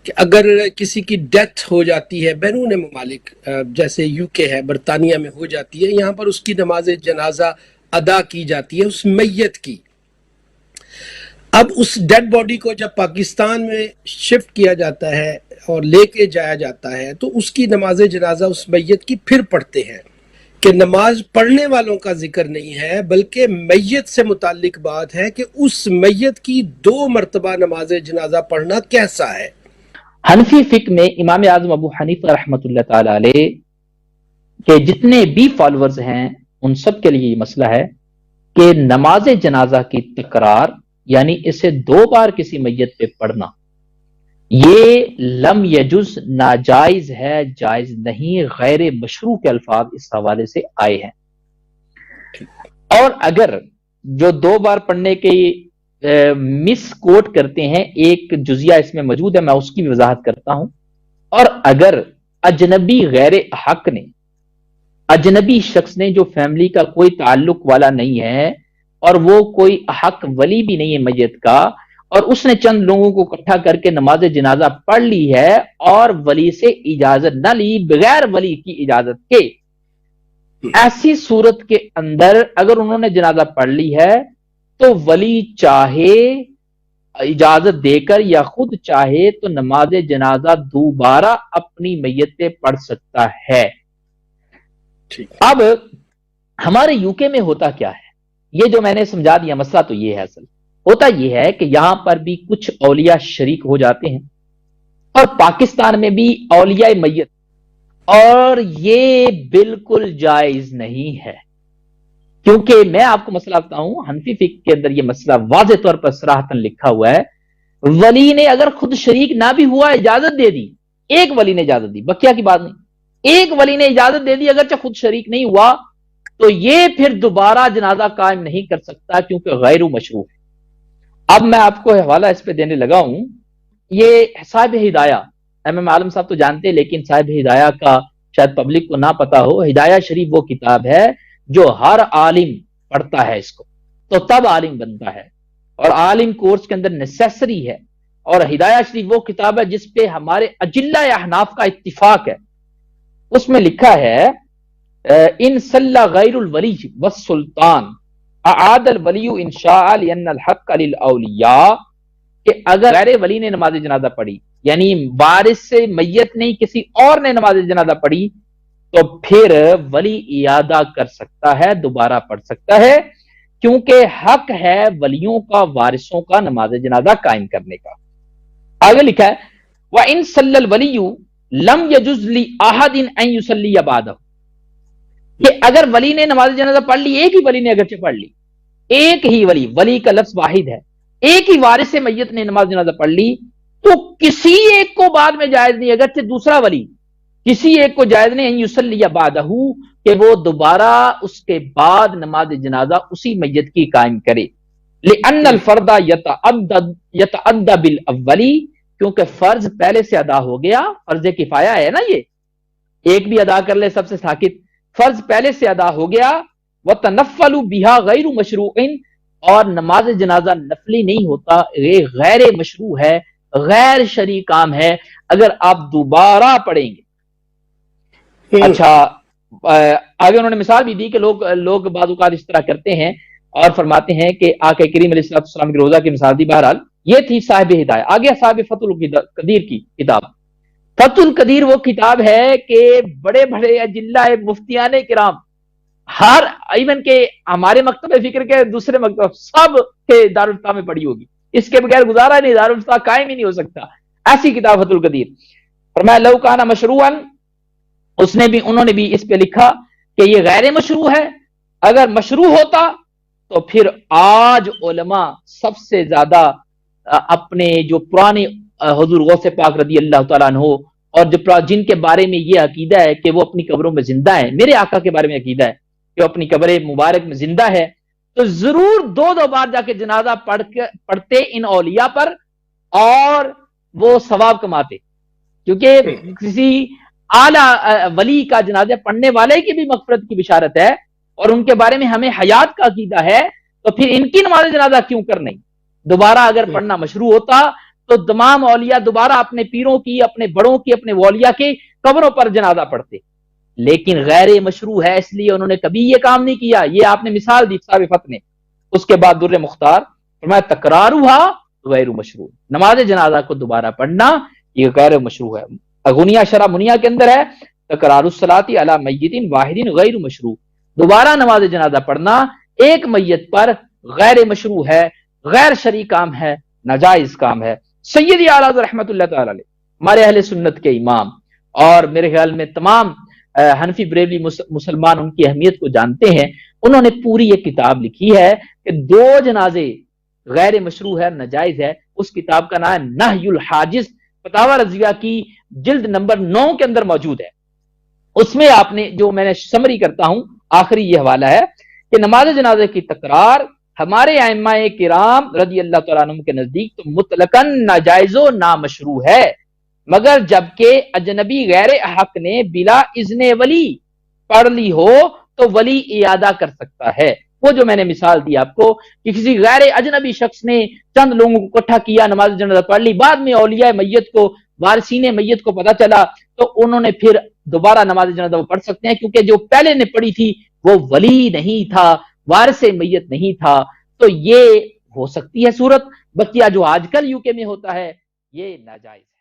کہ اگر کسی کی ڈیتھ ہو جاتی ہے بیرون ممالک، جیسے یو کے ہے، برطانیہ میں ہو جاتی ہے، یہاں پر اس کی نماز جنازہ ادا کی جاتی ہے اس میت کی. اب اس ڈیڈ باڈی کو جب پاکستان میں شفٹ کیا جاتا ہے اور لے کے جایا جاتا ہے تو اس کی نماز جنازہ اس میت کی پھر پڑھتے ہیں، کہ نماز پڑھنے والوں کا ذکر نہیں ہے بلکہ میت سے متعلق بات ہے کہ اس میت کی 2 مرتبہ نماز جنازہ پڑھنا کیسا ہے. حنفی فقہ میں امام اعظم ابو حنیفہ رحمۃ اللہ تعالی علیہ کے جتنے بھی فالوورز ہیں ان سب کے لیے یہ مسئلہ ہے کہ نماز جنازہ کی تکرار یعنی اسے 2 بار کسی میت پہ پڑھنا یہ لم یجوز، ناجائز ہے، جائز نہیں، غیر مشروع کے الفاظ اس حوالے سے آئے ہیں. اور اگر جو 2 بار پڑھنے کے مس کوٹ کرتے ہیں، ایک جزیہ اس میں موجود ہے، میں اس کی بھی وضاحت کرتا ہوں. اور اگر اجنبی غیر حق نے، اجنبی شخص نے جو فیملی کا کوئی تعلق والا نہیں ہے اور وہ کوئی حق ولی بھی نہیں ہے میت کا، اور اس نے چند لوگوں کو اکٹھا کر کے نماز جنازہ پڑھ لی ہے اور ولی سے اجازت نہ لی، بغیر ولی کی اجازت کے، ایسی صورت کے اندر اگر انہوں نے جنازہ پڑھ لی ہے تو ولی چاہے اجازت دے کر یا خود چاہے تو نماز جنازہ دوبارہ اپنی میت پہ پڑھ سکتا ہے. اب ہمارے یو کے میں ہوتا کیا ہے، یہ جو میں نے سمجھا دیا مسئلہ تو یہ ہے. اصل ہوتا یہ ہے کہ یہاں پر بھی کچھ اولیاء شریک ہو جاتے ہیں اور پاکستان میں بھی اولیاء میت، اور یہ بالکل جائز نہیں ہے. کیونکہ میں آپ کو مسئلہ بتاتا ہوں، حنفی فقہ کے اندر یہ مسئلہ واضح طور پر صراحتاً لکھا ہوا ہے. ولی نے اگر خود شریک نہ بھی ہوا اجازت دے دی، ایک ولی نے اجازت دی، بقیہ کی بات نہیں، ایک ولی نے اجازت دے دی اگرچہ خود شریک نہیں ہوا، تو یہ پھر دوبارہ جنازہ قائم نہیں کر سکتا کیونکہ غیر مشروع ہے. اب میں آپ کو حوالہ اس پہ دینے لگا ہوں. یہ صاحب ہدایہ ایم عالم صاحب تو جانتے ہیں، لیکن صاحب ہدایہ کا شاید پبلک کو نہ پتا ہو. ہدایہ شریف وہ کتاب ہے جو ہر عالم پڑھتا ہے، اس کو تو تب عالم بنتا ہے، اور عالم کورس کے اندر نیسیسری ہے. اور ہدایہ شریف وہ کتاب ہے جس پہ ہمارے اجلہ احناف کا اتفاق ہے. اس میں لکھا ہے ان صلی غیر الولی والسلطان اعاد الولی انشاء لان الحق للاولیاء، کہ اگر غیر ولی نے نماز جنازہ پڑھی، یعنی وارث سے میت نہیں کسی اور نے نماز جنازہ پڑھی، تو پھر ولی اعادہ کر سکتا ہے، دوبارہ پڑھ سکتا ہے، کیونکہ حق ہے ولیوں کا، وارثوں کا نماز جنازہ قائم کرنے کا. آگے لکھا ہے وَإِن صَلَّى الْوَلِيُّ لَمْ يَجُزْ لِأَحَدٍ أَن يُصَلِّيَ بَعْدَهُ، کہ اگر ولی نے نماز جنازہ پڑھ لی، ایک ہی ولی نے اگرچہ پڑھ لی، ایک ہی ولی، ولی کا لفظ واحد ہے، ایک ہی وارث میت نے نماز جنازہ پڑھ لی، تو کسی ایک کو بعد میں جائز نہیں، اگرچہ دوسرا ولی، کسی ایک کو جائز نہیں ان یصلی بعدہ، کہ وہ دوبارہ اس کے بعد نماز جنازہ اسی میت کی قائم کرے. لأن الفرض یتعدی بالاولی، کیونکہ فرض پہلے سے ادا ہو گیا، فرض کفایہ ہے نا، یہ ایک بھی ادا کر لے سب سے ساکت، فرض پہلے سے ادا ہو گیا. وتنفل بها غیر مشروع، اور نماز جنازہ نفلی نہیں ہوتا، یہ غیر مشروع ہے، غیر شرعی کام ہے اگر آپ دوبارہ پڑھیں گے. اچھا آگے انہوں نے مثال بھی دی کہ لوگ بعض اوقات اس طرح کرتے ہیں اور فرماتے ہیں کہ آقا کریم علیہ السلام کی روزہ کی مثال دی. بہرحال یہ تھی صاحب ہدایہ. آگے صاحب فتح القدیر کی کتاب. فتح القدیر وہ کتاب ہے کہ بڑے بڑے اجلہ مفتیان کرام، ہر ایون کے ہمارے مکتب فکر کے دوسرے مکتب سب کے دارالفتہ میں پڑھی ہوگی، اس کے بغیر گزارا نہیں، دارالفتہ قائم ہی نہیں ہو سکتا. ایسی کتاب فتح القدیر. فرمایا لو کان مشروعا، انہوں نے بھی اس پہ لکھا کہ یہ غیر مشروع ہے. اگر مشروع ہوتا تو پھر آج علماء سب سے زیادہ اپنے جو پرانے حضور غوث پاک رضی اللہ تعالیٰ عنہ، اور جن کے بارے میں یہ عقیدہ ہے کہ وہ اپنی قبروں میں زندہ ہے، میرے آقا کے بارے میں عقیدہ ہے کہ وہ اپنی قبر مبارک میں زندہ ہے، تو ضرور 2 بار جا کے جنازہ پڑھتے ان اولیاء پر اور وہ ثواب کماتے. کیونکہ کسی اعلیٰ ولی کا جنازہ پڑھنے والے کی بھی مغفرت کی بشارت ہے اور ان کے بارے میں ہمیں حیات کا عقیدہ ہے، تو پھر ان کی نماز جنازہ کیوں کرنی؟ دوبارہ اگر پڑھنا مشروع ہوتا تو تمام اولیاء دوبارہ اپنے پیروں کی، اپنے بڑوں کی، اپنے اولیاء کی قبروں پر جنازہ پڑھتے، لیکن غیر مشروع ہے اس لیے انہوں نے کبھی یہ کام نہیں کیا. یہ آپ نے مثال دی صاحب فتح نے. اس کے بعد در مختار فرمایا تکرارھا غیر مشروع، نماز جنازہ کو دوبارہ پڑھنا یہ غیر مشروع ہے. اغنیہ شرح منیہ کے اندر ہے تکرار الصلاۃ علی میت واحد غیر مشروع، دوبارہ نماز جنازہ پڑھنا ایک میت پر غیر مشروع ہے، غیر شرعی کام ہے، ناجائز کام ہے. سیدی اعلیٰ رحمت اللہ تعالی علیہ ہمارے اہل سنت کے امام، اور میرے خیال میں تمام حنفی بریلوی مسلمان ان کی اہمیت کو جانتے ہیں. انہوں نے پوری یہ کتاب لکھی ہے کہ 2 جنازے غیر مشروع ہے، ناجائز ہے. اس کتاب کا نام ہے نہی الحاجز، فتاوی رضویہ کی جلد نمبر 9 کے اندر موجود ہے. اس میں آپ نے جو میں نے سمری کرتا ہوں آخری یہ حوالہ ہے کہ نماز جنازے کی تکرار ہمارے ائمہ کرام رضی اللہ تعالیٰ عنہ کے نزدیک تو مطلقاً ناجائز و نامشروع ہے، مگر جبکہ اجنبی غیر حق نے بلا اذن ولی پڑھ لی ہو تو ولی اعادہ کر سکتا ہے. وہ جو میں نے مثال دی آپ کو کہ کسی غیر اجنبی شخص نے چند لوگوں کو اکٹھا کیا، نماز جنازہ پڑھ لی، بعد میں اولیاء میت کو، وارثین میت کو پتہ چلا تو انہوں نے پھر دوبارہ نماز جنازہ پڑھ سکتے ہیں، کیونکہ جو پہلے نے پڑھی تھی وہ ولی نہیں تھا، وارث میت نہیں تھا. تو یہ ہو سکتی ہے صورت. بقیہ جو آج کل یو کے میں ہوتا ہے یہ ناجائز ہے.